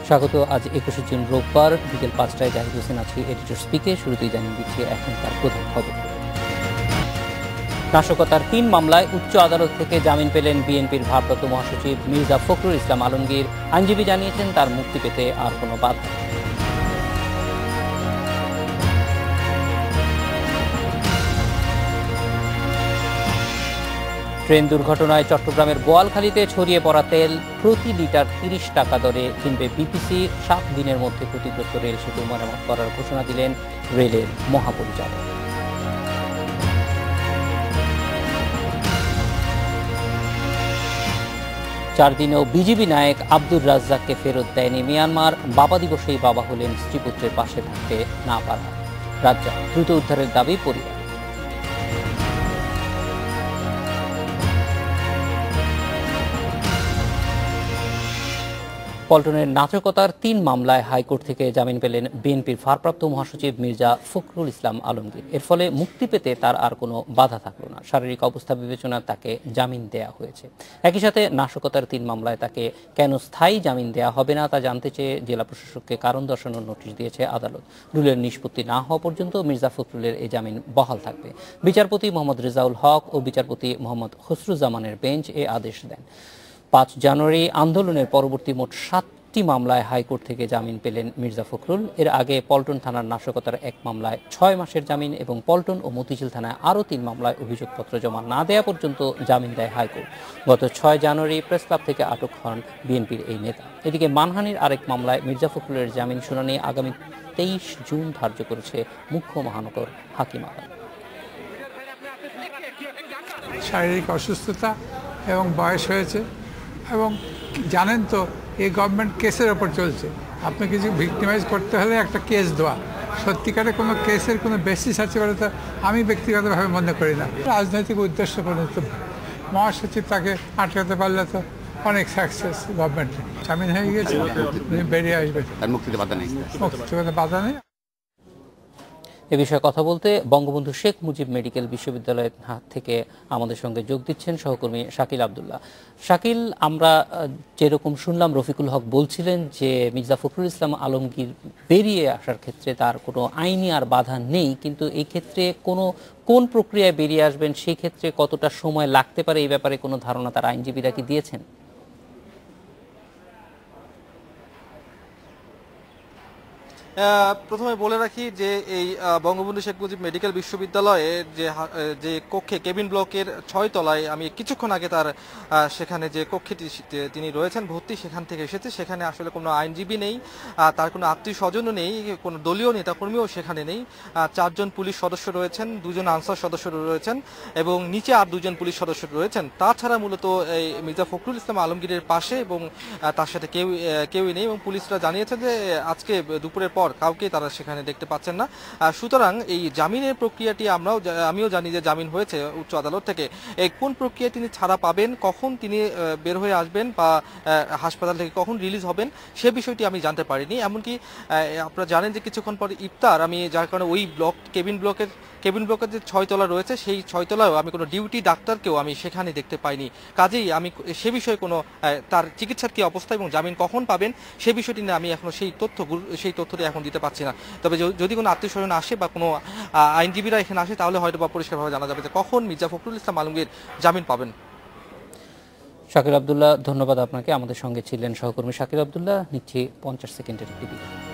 স্বাগত। আজ 21শে জুন রোববার বিকেল ৫টায় জাহিদ হোসেন আছি এডিটর স্পিকে। শুরুতেই জানিয়ে দিচ্ছি এখন তার প্রধান খবর। নাশকতার ৩ মামলায় উচ্চ আদালত থেকে জামিন পেলেন বিএনপির ভারপ্রাপ্ত মহাসচিব মির্জা ফখরুল ইসলাম আলমগীর। আইনজীবী জানিয়েছেন তার মুক্তি পেতে আর কোনো বাধা নেই। ট্রেন দুর্ঘটনায় চট্টগ্রামের বোয়ালখালীতে ছড়িয়ে পড়া তেল প্রতি লিটার ৩০ টাকা দরে কিনবে বিপিসি। ৭ দিনের মধ্যে ক্ষতিগ্রস্ত রেল সেতু মেরামত করার ঘোষণা দিলেন রেলের মহাপরিচালক। ৪ দিনেও বিজিবি নায়ক আব্দুর রাজ্জাককে ফেরত দেয়নি মিয়ানমার। বাবা দিবসেই বাবা হলেন স্ত্রীপুত্রের পাশে থাকতে না পারা রাজ্জাক। দ্রুত উদ্ধারের দাবি পরিবার। পল্টনের নাশকতার ৩ মামলায় হাইকোর্ট থেকে জামিন পেলেন বিএনপির ভারপ্রাপ্ত মহাসচিব মির্জা ফখরুল ইসলাম আলমগীর। এর ফলে মুক্তি পেতে তার আর কোনো বাধা থাকলো না। শারীরিক অবস্থা বিবেচনায় তাকে জামিন দেয়া হয়েছে। একই সাথে নাশকতার ৩ মামলায় তাকে কেন স্থায়ী জামিন দেয়া হবে না তা জানতে চেয়ে জেলা প্রশাসককে কারণ দর্শানোর নোটিশ দিয়েছে আদালত। রুলের নিষ্পত্তি না হওয়া পর্যন্ত মির্জা ফখরুলের এই জামিন বহাল থাকবে। বিচারপতি মোহাম্মদ রেজাউল হক ও বিচারপতি মোহাম্মদ খসরুজ্জামানের বেঞ্চ এ আদেশ দেন। ৫ জানুয়ারি আন্দোলনের পরবর্তী মোট ৭টি মামলায় হাইকোর্ট থেকে জামিন পেলেন মির্জা ফখরুল। এর আগে পল্টন থানার নাশকতার ১ মামলায় ৬ মাসের জামিন এবং পল্টন ও মতিঝিল থানায় আরও ৩ মামলায় অভিযোগপত্র জমা না দেওয়া পর্যন্ত জামিন দেয় হাইকোর্ট। গত ৬ জানুয়ারি প্রেস ক্লাব থেকে আটক হন বিএনপির এই নেতা। এদিকে মানহানির আরেক মামলায় মির্জা ফখরুলের জামিন শুনানি আগামী ২৩ জুন ধার্য করেছে মুখ্য মহানগর হাকিম আদালত। শারীরিক অসুস্থতা এবং বয়স হয়েছে এবং জানেন তো এই গভর্নমেন্ট কেসের ওপর চলছে। আপনি কিছু ভিক্টিমাইজ করতে হলে একটা কেস দেওয়া, সত্যিকারে কোনো কেসের কোনো বেসিস আছে বলে তো আমি ব্যক্তিগতভাবে মনে করি না। রাজনৈতিক উদ্দেশ্য পরিণত মহাসচিব তাকে আটকাতে পারলে তো অনেক সাকসেস গভর্নমেন্টের। জামিন হয়ে গেছে, বেরিয়ে আসবে, মুক্তিতে বাধা নেই। এ বিষয়ে কথা বলতে বঙ্গবন্ধু শেখ মুজিব মেডিকেল বিশ্ববিদ্যালয়ের থেকে আমাদের সঙ্গে যোগ দিচ্ছেন সহকর্মী শাকিল আবদুল্লাহ। শাকিল, আমরা যেরকম শুনলাম রফিকুল হক বলছিলেন যে মির্জা ফখরুল ইসলাম আলমগীর বেরিয়ে আসার ক্ষেত্রে তার কোনো আইনি আর বাধা নেই, কিন্তু এই ক্ষেত্রে কোন প্রক্রিয়ায় বেরিয়ে আসবেন, সেই ক্ষেত্রে কতটা সময় লাগতে পারে এই ব্যাপারে কোনো ধারণা তার আইনজীবীরা কি দিয়েছেন? প্রথমে বলে রাখি যে এই বঙ্গবন্ধু শেখ মুজিব মেডিকেল বিশ্ববিদ্যালয়ে যে কক্ষে কেবিন ব্লকের ৬ তলায় আমি কিছুক্ষণ আগে তার সেখানে যে কক্ষে তিনি রয়েছেন ভর্তি, সেখান থেকে এসেছে। সেখানে আসলে কোনো আইনজীবী নেই, তার কোনো আত্মীয় স্বজনও নেই, কোনো দলীয় নেতাকর্মীও সেখানে নেই। ৪ জন পুলিশ সদস্য রয়েছেন, 2 জন আনসার সদস্য রয়েছেন এবং নিচে আর 2 জন পুলিশ সদস্য রয়েছেন। তাছাড়া মূলত এই মির্জা ফখরুল ইসলাম আলমগীরের পাশে এবং তার সাথে কেউই নেই এবং পুলিশরা জানিয়েছে যে আজকে দুপুরের পর কাউকে তারা সেখানে দেখতে পাচ্ছেন না। সুতরাং এই জামিনের প্রক্রিয়াটি আমিও জানি যে জামিন হয়েছে উচ্চ আদালত থেকে। এই কোন প্রক্রিয়ায় তিনি ছাড়া পাবেন, কখন তিনি বের হয়ে আসবেন বা হাসপাতাল থেকে কখন রিলিজ হবেন সে বিষয়টি আমি জানতে পারিনি। এমনকি আপনারা জানেন যে কিছুক্ষণ পর ইফতার, আমি যার কারণে ওই কেবিন ব্লকের যে ৬ তলা রয়েছে সেই ৬ তলায়ও আমি কোনো ডিউটি ডাক্তারকেও আমি সেখানে দেখতে পাইনি। কাজেই আমি সে বিষয়ে কোনো তার চিকিৎসার কী অবস্থা এবং জামিন কখন পাবেন সে বিষয়টি নিয়ে আমি এখনো সেই তথ্যটি এখন দিতে পারছি না। তবে যদি কোনো আত্মীয় স্বজন আসে বা কোনো আইনজীবীরা এখানে আসে তাহলে হয়তো বা পরিষ্কারভাবে জানা যাবে যে কখন মির্জা ফখরুল ইসলাম আলমগীর জামিন পাবেন। শাকিল আবদুল্লাহ, ধন্যবাদ আপনাকে। আমাদের সঙ্গে ছিলেন সহকর্মী শাকিল আবদুল্লাহ। নিচ্ছি 50 সেকেন্ডের একটি বিরতি।